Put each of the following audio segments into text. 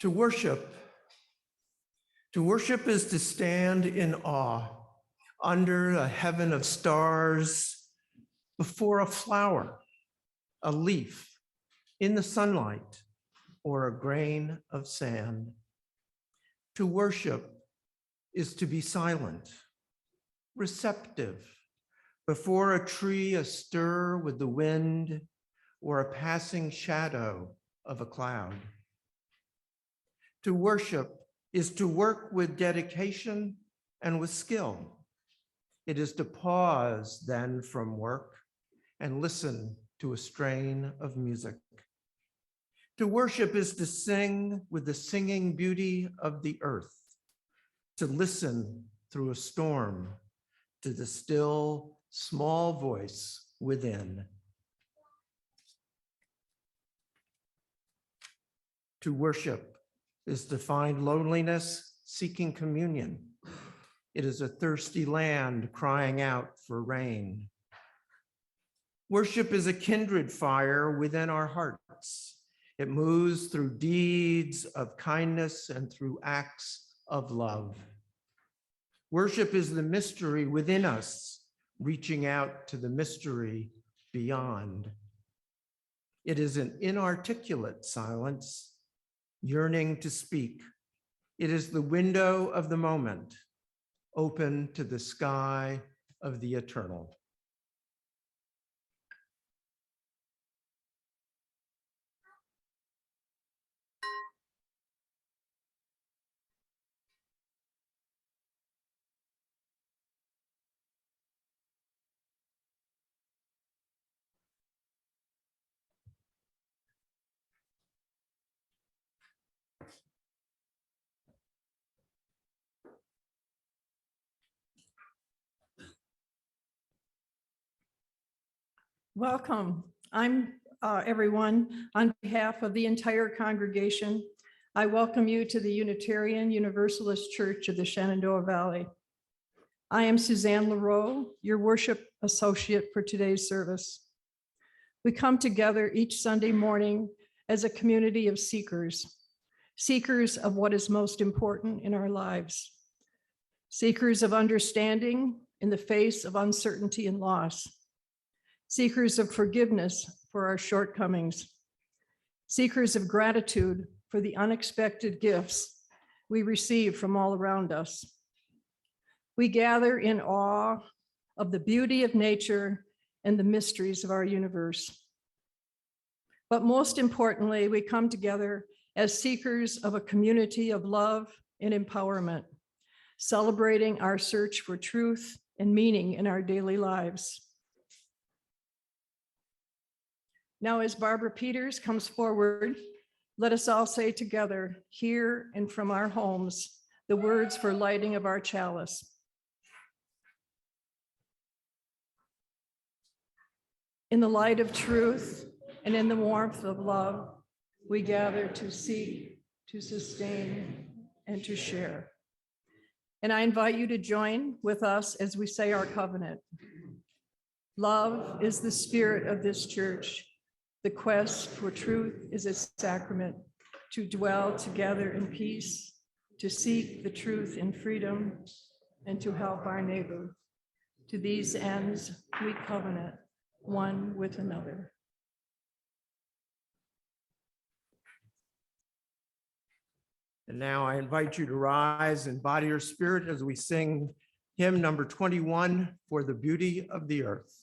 To worship is to stand in awe under a heaven of stars, before a flower, a leaf, in the sunlight, or a grain of sand. To worship is to be silent, receptive, before a tree astir with the wind, or a passing shadow of a cloud. To worship is to work with dedication and with skill. It is to pause then from work and listen to a strain of music. To worship is to sing with the singing beauty of the earth, to listen through a storm to the still, small voice within. To worship is to find loneliness seeking communion. It is a thirsty land crying out for rain. Worship is a kindred fire within our hearts. It moves through deeds of kindness and through acts of love. Worship is the mystery within us, reaching out to the mystery beyond. It is an inarticulate silence, yearning to speak. It is the window of the moment, open to the sky of the eternal. Welcome. I'm everyone. On behalf of the entire congregation, I welcome you to the Unitarian Universalist Church of the Shenandoah Valley. I am Suzanne Leroux, your worship associate for today's service. We come together each Sunday morning as a community of seekers of what is most important in our lives, seekers of understanding in the face of uncertainty and loss, seekers of forgiveness for our shortcomings, seekers of gratitude for the unexpected gifts we receive from all around us. We gather in awe of the beauty of nature and the mysteries of our universe. But most importantly, we come together as seekers of a community of love and empowerment, celebrating our search for truth and meaning in our daily lives. Now, as Barbara Peters comes forward, let us all say together, here and from our homes, the words for lighting of our chalice. In the light of truth and in the warmth of love, we gather to seek, to sustain, and to share. And I invite you to join with us as we say our covenant. Love is the spirit of this church. The quest for truth is a sacrament, to dwell together in peace, to seek the truth in freedom, and to help our neighbor. To these ends, we covenant one with another. And now I invite you to rise in body or spirit as we sing hymn number 21, For the Beauty of the Earth.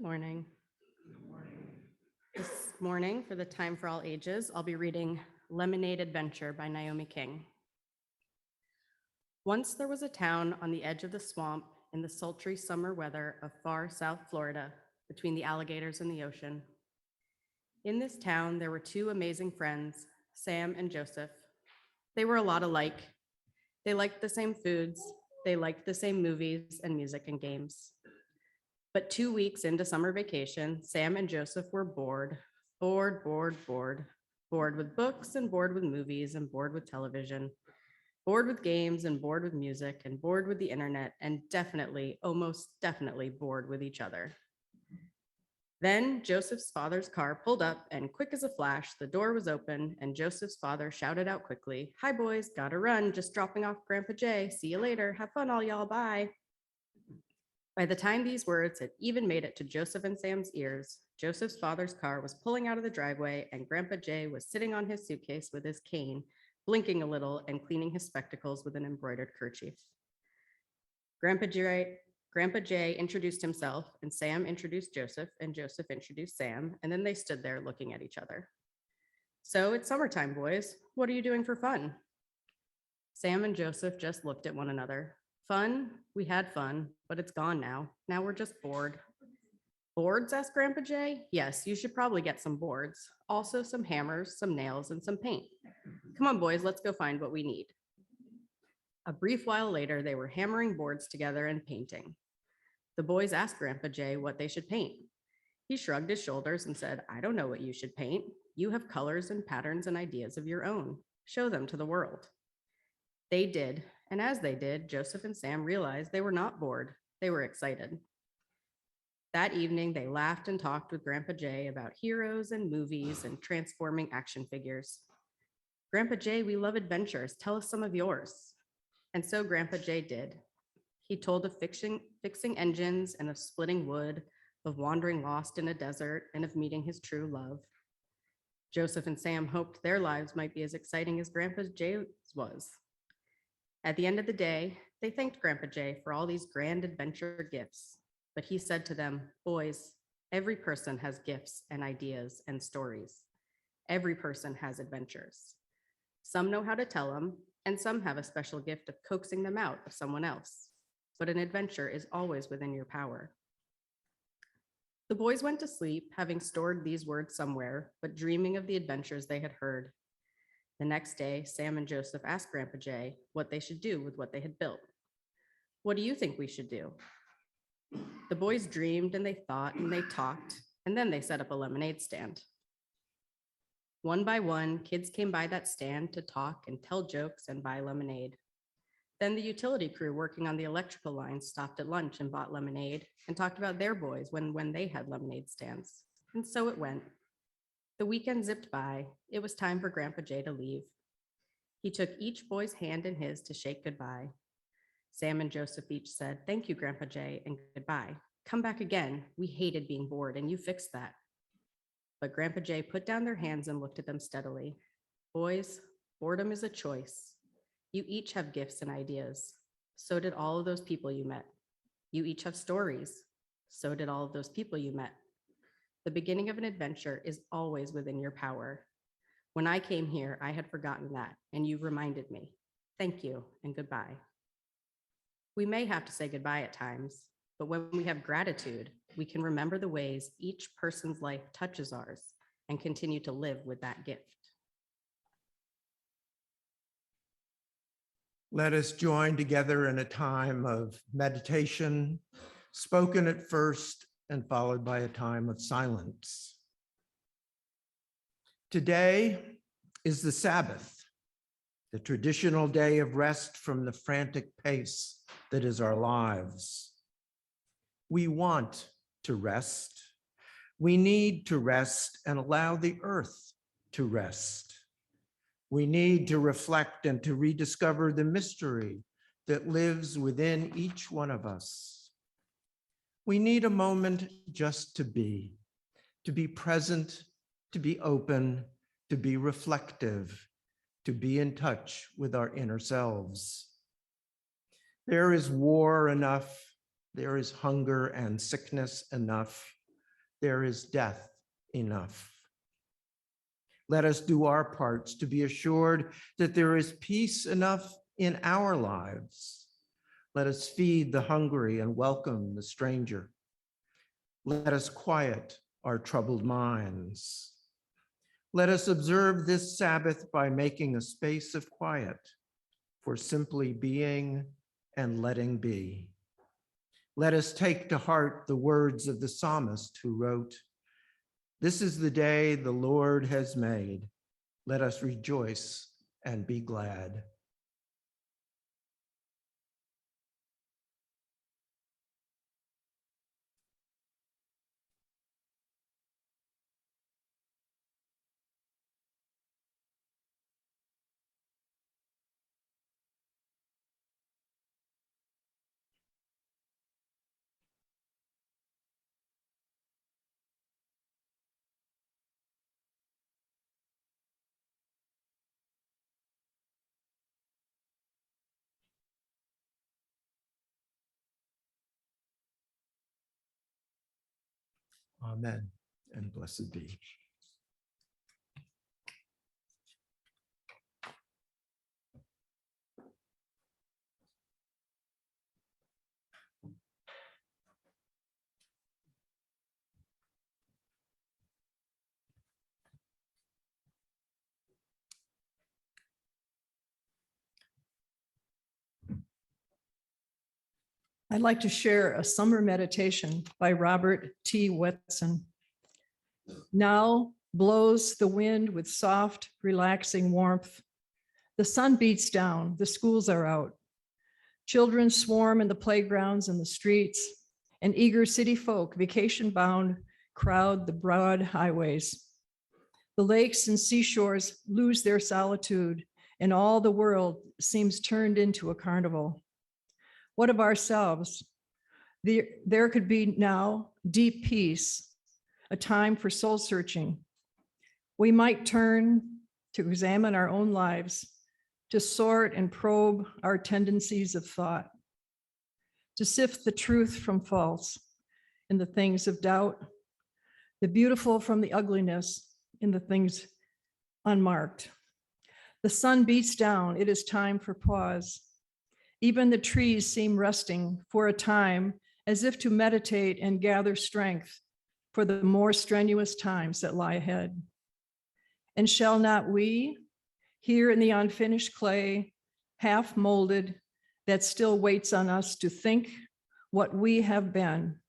morning. This morning, for the Time for All Ages, I'll be reading Lemonade Adventure by Naomi King. Once there was a town on the edge of the swamp in the sultry summer weather of far South Florida, between the alligators and the ocean. In this town, there were two amazing friends, Sam and Joseph. They were a lot alike. They liked the same foods. They liked the same movies and music and games. But 2 weeks into summer vacation, Sam and Joseph were bored with books and bored with movies and bored with television, bored with games and bored with music and bored with the internet, and definitely, almost definitely bored with each other. Then Joseph's father's car pulled up, and quick as a flash, the door was open, and Joseph's father shouted out quickly, "Hi boys, gotta run, just dropping off Grandpa Jay. See you later, have fun all y'all, bye." By the time these words had even made it to Joseph and Sam's ears, Joseph's father's car was pulling out of the driveway, and Grandpa Jay was sitting on his suitcase with his cane, blinking a little and cleaning his spectacles with an embroidered kerchief. Grandpa Jay introduced himself, and Sam introduced Joseph, and Joseph introduced Sam, and then they stood there looking at each other. "So it's summertime, boys. What are you doing for fun?" Sam and Joseph just looked at one another. "Fun? We had fun, but it's gone now. Now we're just bored." "Boards?" asked Grandpa Jay. "Yes, you should probably get some boards. Also some hammers, some nails, and some paint. Come on, boys, let's go find what we need." A brief while later, they were hammering boards together and painting. The boys asked Grandpa Jay what they should paint. He shrugged his shoulders and said, "I don't know what you should paint. You have colors and patterns and ideas of your own. Show them to the world." They did, and as they did, Joseph and Sam realized they were not bored. They were excited. That evening, they laughed and talked with Grandpa Jay about heroes and movies and transforming action figures. "Grandpa Jay, we love adventures. Tell us some of yours." And so Grandpa Jay did. He told of fixing engines and of splitting wood, of wandering lost in a desert, and of meeting his true love. Joseph and Sam hoped their lives might be as exciting as Grandpa Jay's was. At the end of the day, they thanked Grandpa Jay for all these grand adventure gifts, but he said to them, "Boys, every person has gifts and ideas and stories. Every person has adventures. Some know how to tell them, and some have a special gift of coaxing them out of someone else. But an adventure is always within your power." The boys went to sleep, having stored these words somewhere, but dreaming of the adventures they had heard. The next day, Sam and Joseph asked Grandpa Jay what they should do with what they had built. "What do you think we should do?" The boys dreamed and they thought and they talked, and then they set up a lemonade stand. One by one, kids came by that stand to talk and tell jokes and buy lemonade. Then the utility crew working on the electrical lines stopped at lunch and bought lemonade and talked about their boys when they had lemonade stands. And so it went. The weekend zipped by. It was time for Grandpa Jay to leave. He took each boy's hand in his to shake goodbye. Sam and Joseph each said, "Thank you, Grandpa Jay, and goodbye. Come back again. We hated being bored, and you fixed that." But Grandpa Jay put down their hands and looked at them steadily. "Boys, boredom is a choice. You each have gifts and ideas. So did all of those people you met. You each have stories. So did all of those people you met. The beginning of an adventure is always within your power. When I came here, I had forgotten that, and you reminded me. Thank you and goodbye." We may have to say goodbye at times, but when we have gratitude, we can remember the ways each person's life touches ours and continue to live with that gift. Let us join together in a time of meditation, spoken at first and followed by a time of silence. Today is the Sabbath, the traditional day of rest from the frantic pace that is our lives. We want to rest. We need to rest and allow the earth to rest. We need to reflect and to rediscover the mystery that lives within each one of us. We need a moment just to be present, to be open, to be reflective, to be in touch with our inner selves. There is war enough, there is hunger and sickness enough. there is death enough. Let us do our parts to be assured that there is peace enough in our lives. Let us feed the hungry and welcome the stranger. Let us quiet our troubled minds. Let us observe this Sabbath by making a space of quiet for simply being and letting be. Let us take to heart the words of the psalmist who wrote, "This is the day the Lord has made. Let us rejoice and be glad." Amen and blessed be. I'd like to share a summer meditation by Robert T. Wetson. Now blows the wind with soft, relaxing warmth. The sun beats down, the schools are out. Children swarm in the playgrounds and the streets, and eager city folk, vacation bound, crowd the broad highways. The lakes and seashores lose their solitude, and all the world seems turned into a carnival. What of ourselves? There could be now deep peace, a time for soul searching. We might turn to examine our own lives, to sort and probe our tendencies of thought, to sift the truth from false in the things of doubt, the beautiful from the ugliness in the things unmarked. The sun beats down, it is time for pause. Even the trees seem resting for a time, as if to meditate and gather strength for the more strenuous times that lie ahead. And shall not we, here in the unfinished clay, half molded, that still waits on us to think what we have been,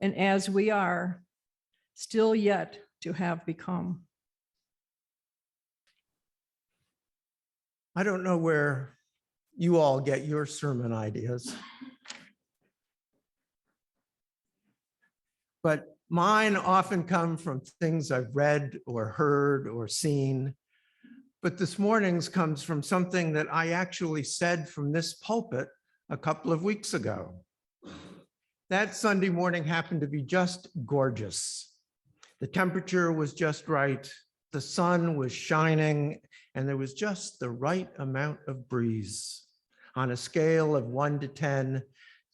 and as we are, still yet to have become? I don't know where you all get your sermon ideas, but mine often come from things I've read or heard or seen. But this morning's comes from something that I actually said from this pulpit a couple of weeks ago. That Sunday morning happened to be just gorgeous. The temperature was just right. The sun was shining, and there was just the right amount of breeze. On a scale of 1 to 10,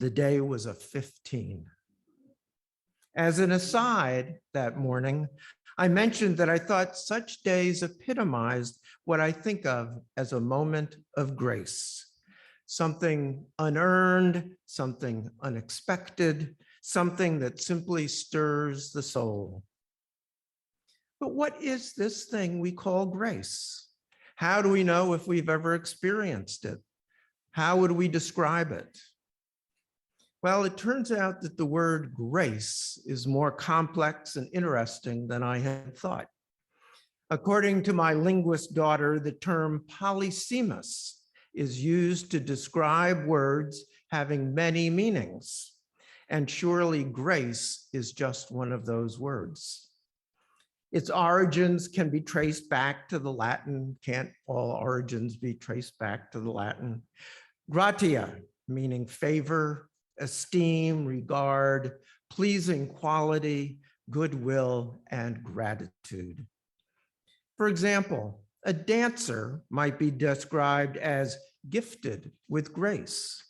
the day was a 15. As an aside that morning, I mentioned that I thought such days epitomized what I think of as a moment of grace. Something unearned, something unexpected, something that simply stirs the soul. But what is this thing we call grace? How do we know if we've ever experienced it? How would we describe it? Well, it turns out that the word grace is more complex and interesting than I had thought. According to my linguist daughter, the term polysemous is used to describe words having many meanings. And surely grace is just one of those words. Its origins can be traced back to the Latin. Can't all origins be traced back to the Latin? Gratia, meaning favor, esteem, regard, pleasing quality, goodwill, and gratitude. For example, a dancer might be described as gifted with grace.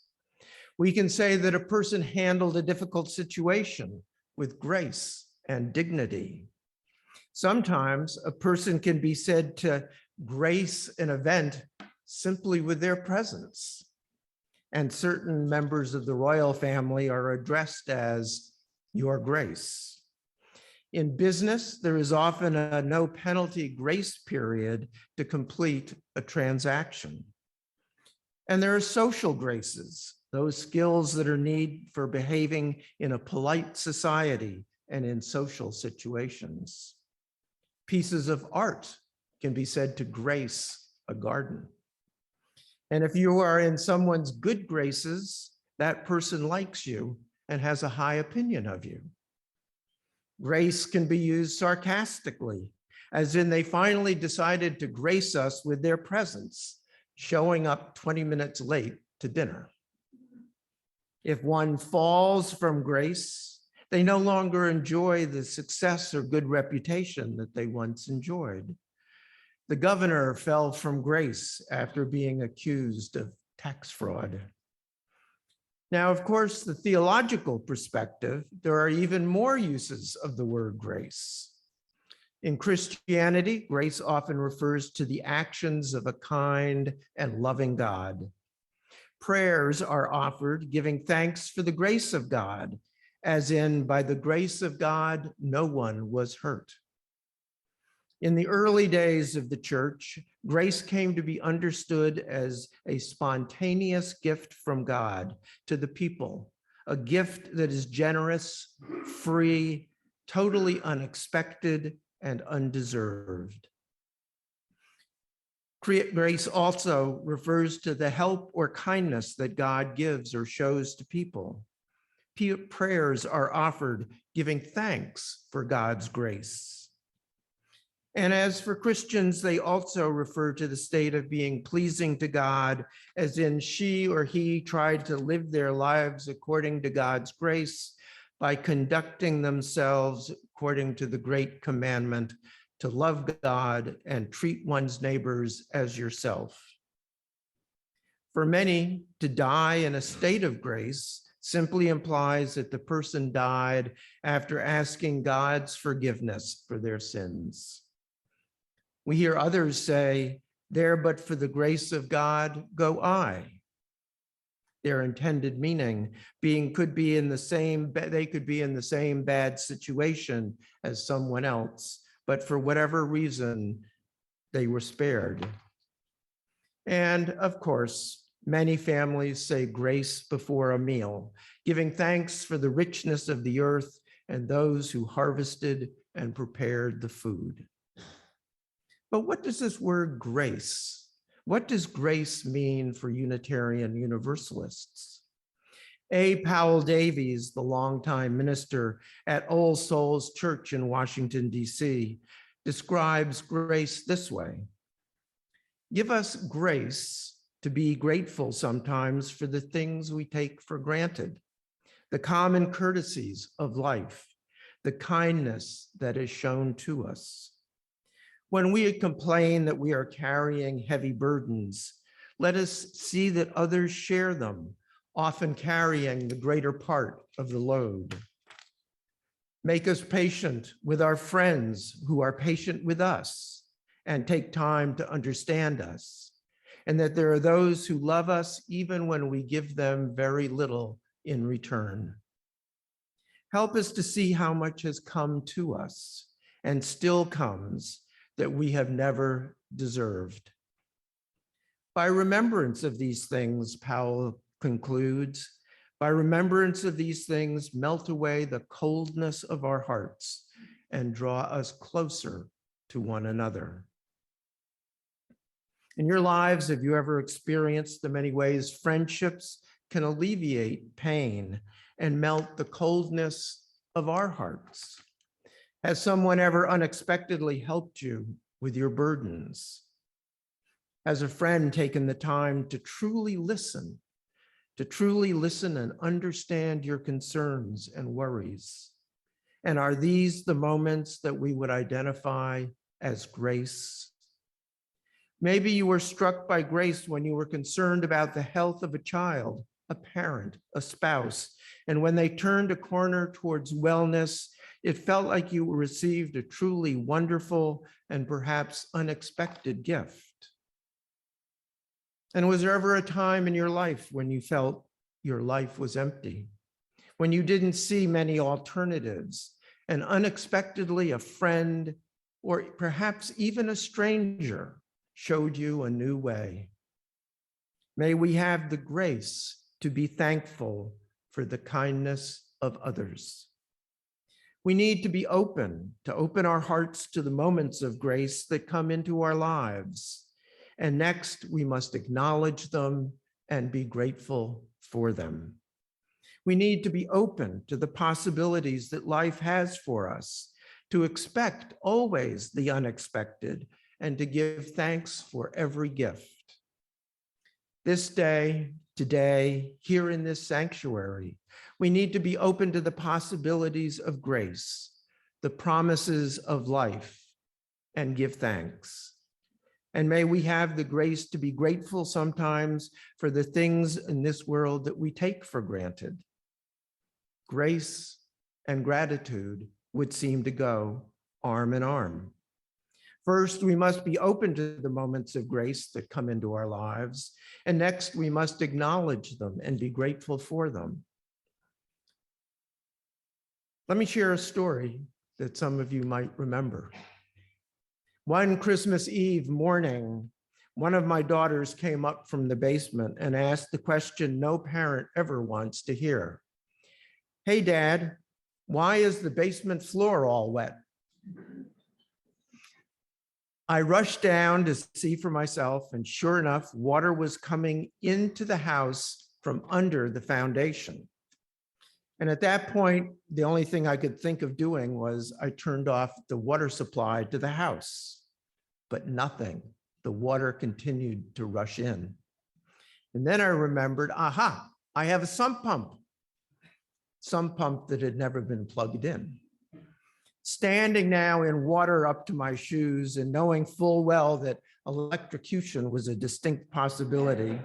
We can say that a person handled a difficult situation with grace and dignity. Sometimes a person can be said to grace an event simply with their presence. And certain members of the royal family are addressed as Your Grace. In business, there is often a no penalty grace period to complete a transaction. And there are social graces, those skills that are needed for behaving in a polite society and in social situations. Pieces of art can be said to grace a garden. And if you are in someone's good graces, that person likes you and has a high opinion of you. Grace can be used sarcastically, as in they finally decided to grace us with their presence, showing up 20 minutes late to dinner. If one falls from grace, they no longer enjoy the success or good reputation that they once enjoyed. The governor fell from grace after being accused of tax fraud. Now, of course, the theological perspective, there are even more uses of the word grace. In Christianity, grace often refers to the actions of a kind and loving God. Prayers are offered giving thanks for the grace of God, as in, by the grace of God, no one was hurt. In the early days of the church, grace came to be understood as a spontaneous gift from God to the people, a gift that is generous, free, totally unexpected, and undeserved. Grace also refers to the help or kindness that God gives or shows to people. Prayers are offered giving thanks for God's grace. And as for Christians, they also refer to the state of being pleasing to God, as in she or he tried to live their lives according to God's grace by conducting themselves according to the great commandment to love God and treat one's neighbors as yourself. For many, to die in a state of grace simply implies that the person died after asking God's forgiveness for their sins. We hear others say, there but for the grace of God go I. Their intended meaning being they could be in the same bad situation as someone else, but for whatever reason, they were spared. And of course, many families say grace before a meal, giving thanks for the richness of the earth and those who harvested and prepared the food. But what does this word grace, what does grace mean for Unitarian Universalists? A. Powell Davies, the longtime minister at All Souls Church in Washington, D.C., describes grace this way. Give us grace to be grateful sometimes for the things we take for granted, the common courtesies of life, the kindness that is shown to us. When we complain that we are carrying heavy burdens, let us see that others share them, often carrying the greater part of the load. Make us patient with our friends who are patient with us and take time to understand us, and that there are those who love us even when we give them very little in return. Help us to see how much has come to us and still comes that we have never deserved. By remembrance of these things, Powell concludes, by remembrance of these things, melt away the coldness of our hearts and draw us closer to one another. In your lives, have you ever experienced the many ways friendships can alleviate pain and melt the coldness of our hearts? Has someone ever unexpectedly helped you with your burdens? Has a friend taken the time to truly listen and understand your concerns and worries? And are these the moments that we would identify as grace? Maybe you were struck by grace when you were concerned about the health of a child, a parent, a spouse, and when they turned a corner towards wellness, It felt like you received a truly wonderful and perhaps unexpected gift. And was there ever a time in your life when you felt your life was empty, when you didn't see many alternatives, and unexpectedly a friend or perhaps even a stranger showed you a new way? May we have the grace to be thankful for the kindness of others. We need to open our hearts to the moments of grace that come into our lives. And next, we must acknowledge them and be grateful for them. We need to be open to the possibilities that life has for us, to expect always the unexpected, and to give thanks for every gift. This day, today, here in this sanctuary, we need to be open to the possibilities of grace, the promises of life, and give thanks. And may we have the grace to be grateful sometimes for the things in this world that we take for granted. Grace and gratitude would seem to go arm in arm. First, we must be open to the moments of grace that come into our lives. And next, we must acknowledge them and be grateful for them. Let me share a story that some of you might remember. One Christmas Eve morning, one of my daughters came up from the basement and asked the question no parent ever wants to hear. "Hey, Dad, why is the basement floor all wet?" I rushed down to see for myself, and sure enough, water was coming into the house from under the foundation. And at that point, the only thing I could think of doing was I turned off the water supply to the house, but nothing. The water continued to rush in. And then I remembered, aha, I have a sump pump that had never been plugged in. Standing now in water up to my shoes and knowing full well that electrocution was a distinct possibility,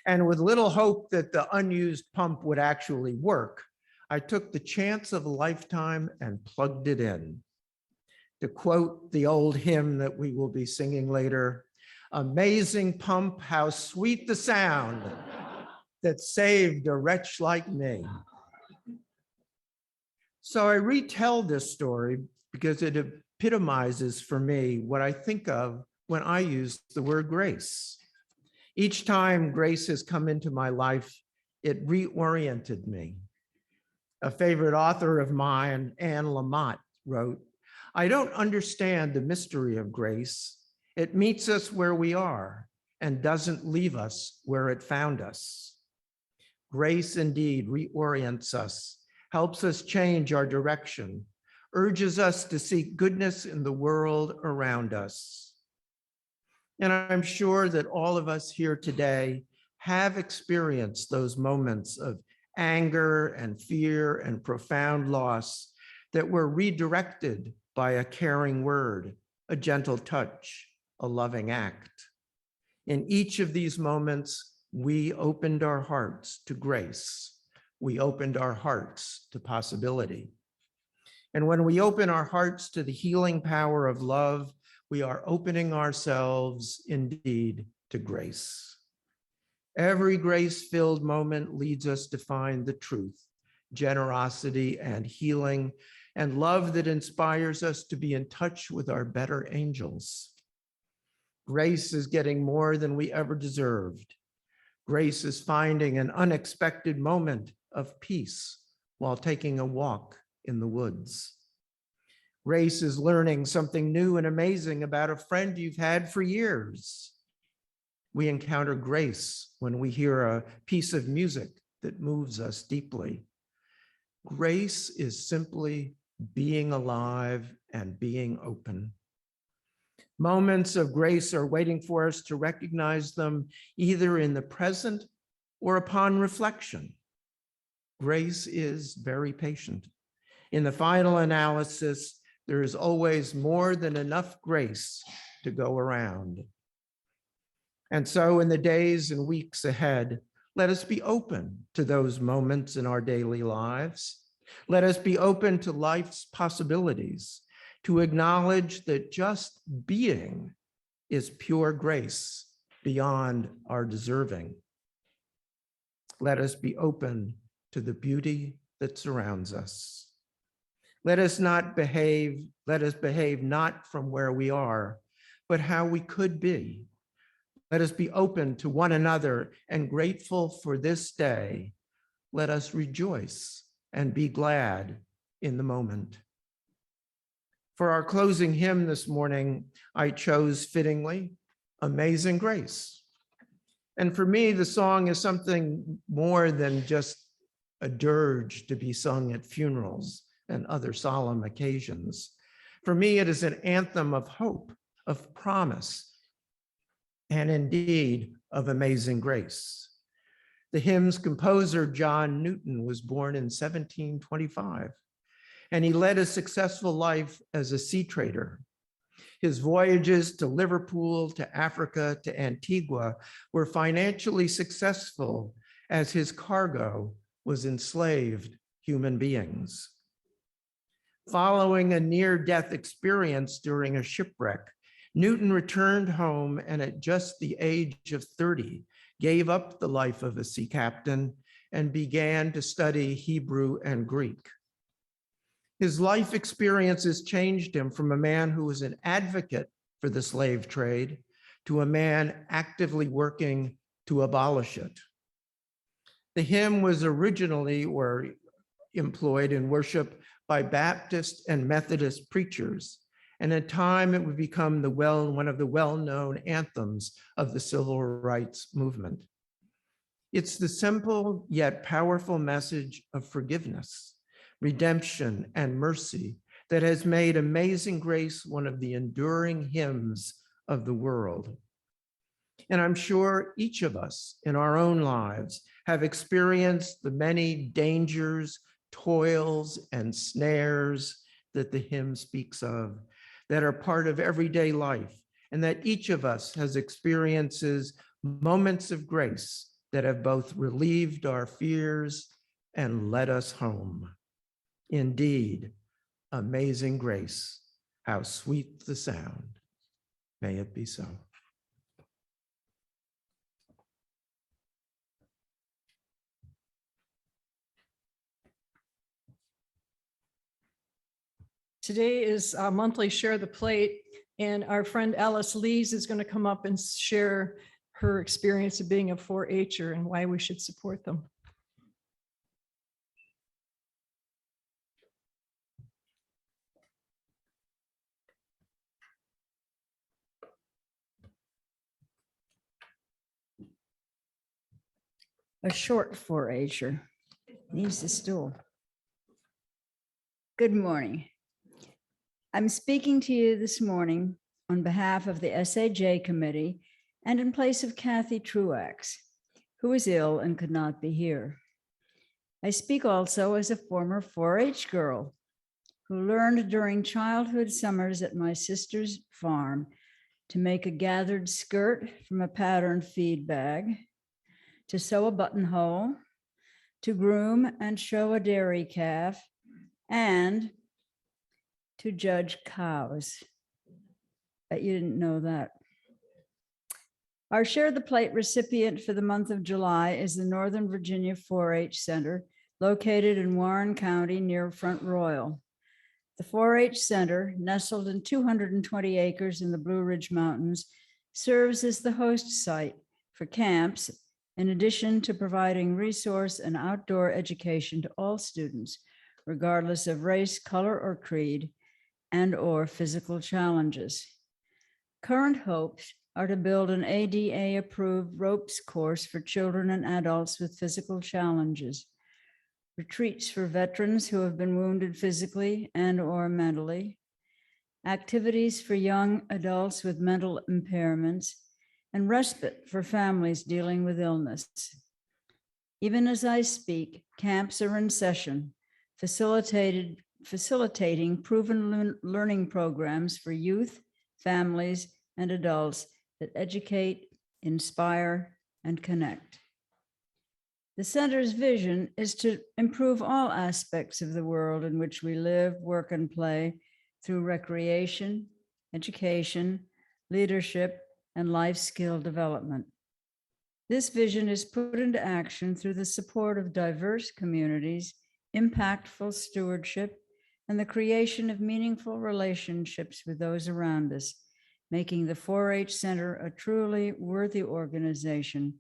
and with little hope that the unused pump would actually work, I took the chance of a lifetime and plugged it in. To quote the old hymn that we will be singing later, "Amazing pump, how sweet the sound that saved a wretch like me." So I retell this story because it epitomizes for me what I think of when I use the word grace. Each time grace has come into my life, it reoriented me. A favorite author of mine, Anne Lamott, wrote, "I don't understand the mystery of grace. It meets us where we are and doesn't leave us where it found us." Grace indeed reorients us, helps us change our direction, urges us to seek goodness in the world around us. And I'm sure that all of us here today have experienced those moments of anger and fear and profound loss that were redirected by a caring word, a gentle touch, a loving act. In each of these moments, we opened our hearts to grace. We opened our hearts to possibility. And when we open our hearts to the healing power of love, we are opening ourselves indeed to grace. Every grace-filled moment leads us to find the truth, generosity and healing, and love that inspires us to be in touch with our better angels. Grace is getting more than we ever deserved. Grace is finding an unexpected moment of peace while taking a walk in the woods. Grace is learning something new and amazing about a friend you've had for years. We encounter grace when we hear a piece of music that moves us deeply. Grace is simply being alive and being open. Moments of grace are waiting for us to recognize them either in the present or upon reflection. Grace is very patient. In the final analysis, there is always more than enough grace to go around. And so in the days and weeks ahead, let us be open to those moments in our daily lives. Let us be open to life's possibilities, to acknowledge that just being is pure grace beyond our deserving. Let us be open to the beauty that surrounds us. Let us behave not from where we are, but how we could be. Let us be open to one another and grateful for this day. Let us rejoice and be glad in the moment. For our closing hymn this morning, I chose fittingly, Amazing Grace. And for me, the song is something more than just a dirge to be sung at funerals and other solemn occasions. For me, it is an anthem of hope, of promise, and indeed of amazing grace. The hymn's composer, John Newton, was born in 1725, and he led a successful life as a sea trader. His voyages to Liverpool, to Africa, to Antigua were financially successful as his cargo was enslaved human beings. Following a near-death experience during a shipwreck, Newton returned home and at just the age of 30, gave up the life of a sea captain and began to study Hebrew and Greek. His life experiences changed him from a man who was an advocate for the slave trade to a man actively working to abolish it. The hymn was originally employed in worship by Baptist and Methodist preachers, and in time it would become one of the well-known anthems of the civil rights movement. It's the simple yet powerful message of forgiveness, redemption, and mercy that has made Amazing Grace one of the enduring hymns of the world. And I'm sure each of us in our own lives have experienced the many dangers, toils, and snares that the hymn speaks of, that are part of everyday life, and that each of us has experiences moments of grace that have both relieved our fears and led us home. Indeed, amazing grace, how sweet the sound. May it be so. Today is monthly Share the Plate, and our friend Alice Lees is going to come up and share her experience of being a 4-H'er and why we should support them. A short 4-H'er needs a stool. Good morning. I'm speaking to you this morning on behalf of the SAJ committee and in place of Kathy Truax, who is ill and could not be here. I speak also as a former 4-H girl who learned during childhood summers at my sister's farm to make a gathered skirt from a patterned feed bag, to sew a buttonhole, to groom and show a dairy calf, and to judge cows. Bet you didn't know that. Our Share the Plate recipient for the month of July is the Northern Virginia 4-H Center, located in Warren County near Front Royal. The 4-H Center, nestled in 220 acres in the Blue Ridge Mountains, serves as the host site for camps, in addition to providing resource and outdoor education to all students, regardless of race, color, or creed, and/or physical challenges. Current hopes are to build an ADA-approved ropes course for children and adults with physical challenges, retreats for veterans who have been wounded physically and/or mentally, activities for young adults with mental impairments, and respite for families dealing with illness. Even as I speak, camps are in session, facilitating proven learning programs for youth, families, and adults that educate, inspire, and connect. The center's vision is to improve all aspects of the world in which we live, work, and play through recreation, education, leadership, and life skill development. This vision is put into action through the support of diverse communities, impactful stewardship, and the creation of meaningful relationships with those around us, making the 4-H Center a truly worthy organization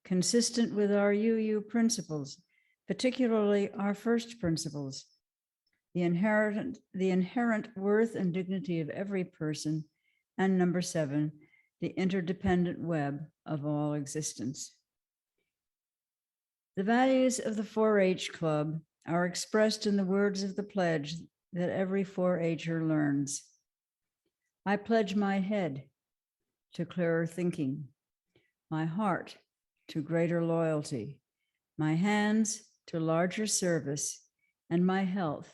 consistent with our UU principles, particularly our first principles, the inherent worth and dignity of every person, and number 7, the interdependent web of all existence. The values of the 4-H Club are expressed in the words of the pledge that every 4-H'er learns. I pledge my head to clearer thinking, my heart to greater loyalty, my hands to larger service, and my health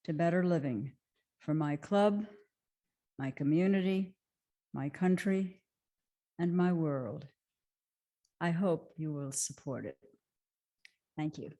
to better living for my club, my community, my country, and my world. I hope you will support it. Thank you.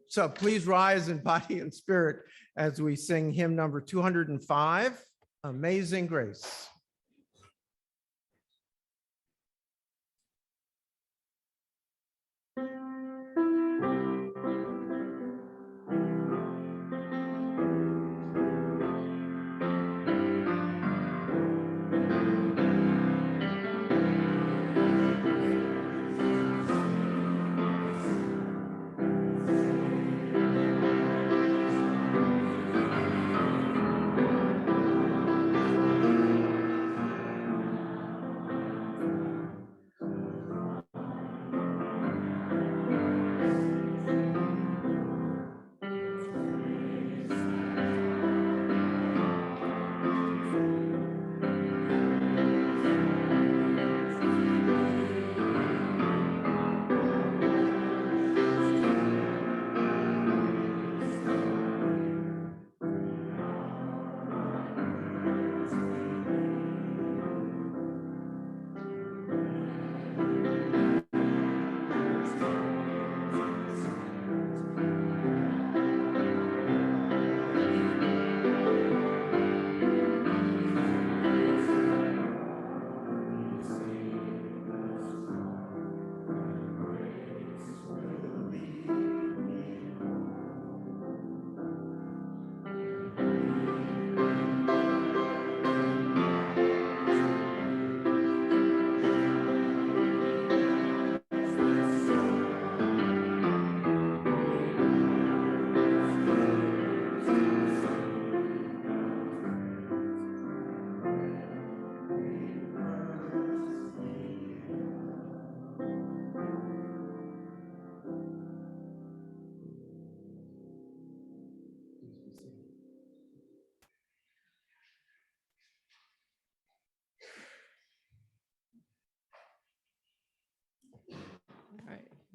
So please rise in body and spirit as we sing hymn number 205, Amazing Grace.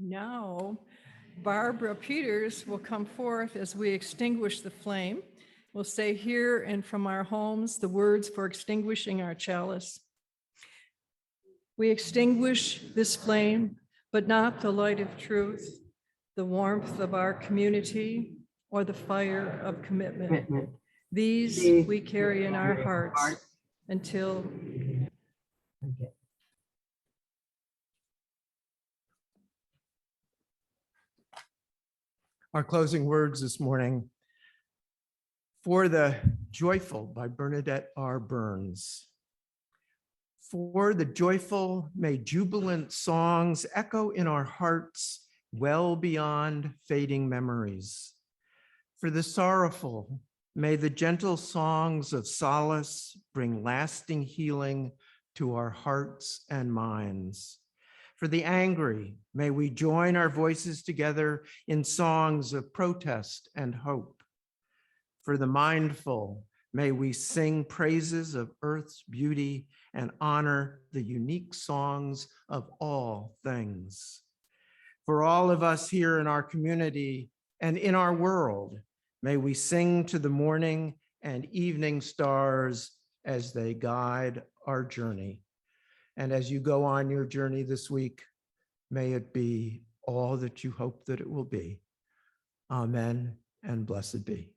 Now, Barbara Peters will come forth as we extinguish the flame. We'll say here and from our homes the words for extinguishing our chalice. We extinguish this flame, but not the light of truth, the warmth of our community, or the fire of commitment. These we carry in our hearts until Our closing words this morning. For the Joyful by Bernadette R. Burns. For the joyful, may jubilant songs echo in our hearts well beyond fading memories. For the sorrowful, may the gentle songs of solace bring lasting healing to our hearts and minds. For the angry, may we join our voices together in songs of protest and hope. For the mindful, may we sing praises of earth's beauty and honor the unique songs of all things. For all of us here in our community and in our world, may we sing to the morning and evening stars as they guide our journey. And as you go on your journey this week, may it be all that you hope that it will be. Amen and blessed be.